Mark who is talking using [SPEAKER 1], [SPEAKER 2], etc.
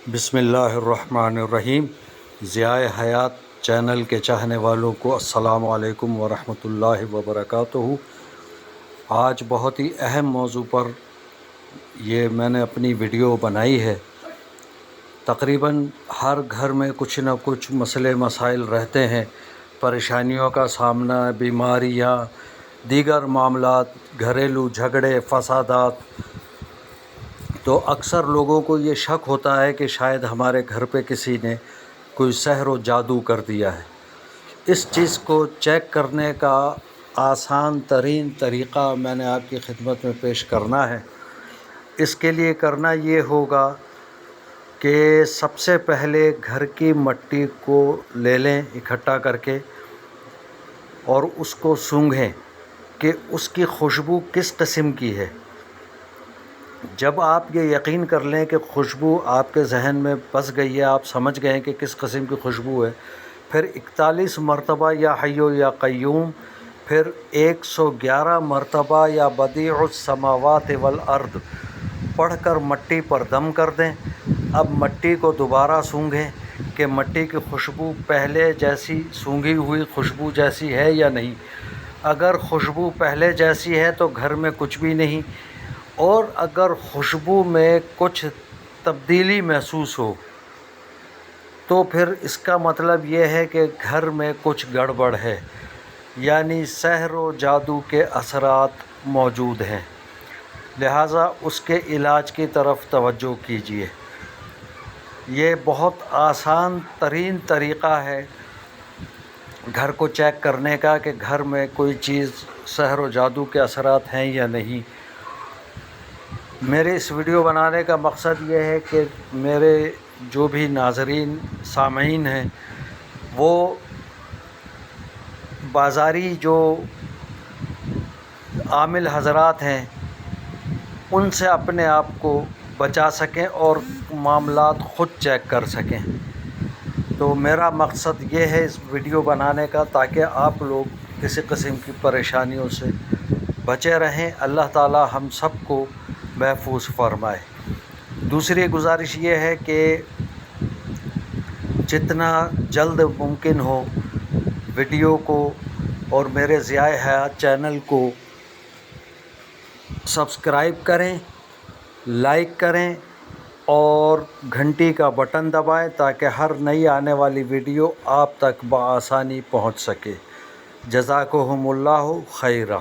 [SPEAKER 1] بسم اللہ الرحمن الرحیم۔ ضیاء حیات چینل کے چاہنے والوں کو السلام علیکم ورحمۃ اللہ وبرکاتہ۔ آج بہت ہی اہم موضوع پر یہ میں نے اپنی ویڈیو بنائی ہے۔ تقریباً ہر گھر میں کچھ نہ کچھ مسئلے مسائل رہتے ہیں، پریشانیوں کا سامنا، بیماریاں، دیگر معاملات، گھریلو جھگڑے، فسادات۔ تو اکثر لوگوں کو یہ شک ہوتا ہے کہ شاید ہمارے گھر پہ کسی نے کوئی سحر و جادو کر دیا ہے۔ اس چیز کو چیک کرنے کا آسان ترین طریقہ میں نے آپ کی خدمت میں پیش کرنا ہے۔ اس کے لیے کرنا یہ ہوگا کہ سب سے پہلے گھر کی مٹی کو لے لیں اکٹھا کر کے، اور اس کو سونگھیں کہ اس کی خوشبو کس قسم کی ہے۔ جب آپ یہ یقین کر لیں کہ خوشبو آپ کے ذہن میں بس گئی ہے، آپ سمجھ گئے ہیں کہ کس قسم کی خوشبو ہے، پھر 41 مرتبہ یا حی یا قیوم، پھر 111 مرتبہ یا بدیع السماوات والارض پڑھ کر مٹی پر دم کر دیں۔ اب مٹی کو دوبارہ سونگھیں کہ مٹی کی خوشبو پہلے جیسی سونگھی ہوئی خوشبو جیسی ہے یا نہیں۔ اگر خوشبو پہلے جیسی ہے تو گھر میں کچھ بھی نہیں، اور اگر خوشبو میں کچھ تبدیلی محسوس ہو تو پھر اس کا مطلب یہ ہے کہ گھر میں کچھ گڑبڑ ہے، یعنی سحر و جادو کے اثرات موجود ہیں۔ لہٰذا اس کے علاج کی طرف توجہ کیجیے۔ یہ بہت آسان ترین طریقہ ہے گھر کو چیک کرنے کا کہ گھر میں کوئی چیز سحر و جادو کے اثرات ہیں یا نہیں۔ میرے اس ویڈیو بنانے کا مقصد یہ ہے کہ میرے جو بھی ناظرین سامعین ہیں وہ بازاری جو عامل حضرات ہیں ان سے اپنے آپ کو بچا سکیں اور معاملات خود چیک کر سکیں۔ تو میرا مقصد یہ ہے اس ویڈیو بنانے کا، تاکہ آپ لوگ کسی قسم کی پریشانیوں سے بچے رہیں۔ اللہ تعالی ہم سب کو محفوظ فرمائے۔ دوسری گزارش یہ ہے کہ جتنا جلد ممکن ہو ویڈیو کو اور میرے ضیاء حیات چینل کو سبسکرائب کریں، لائک کریں اور گھنٹی کا بٹن دبائیں تاکہ ہر نئی آنے والی ویڈیو آپ تک بآسانی پہنچ سکے۔ جزاکہم اللہ خیرہ۔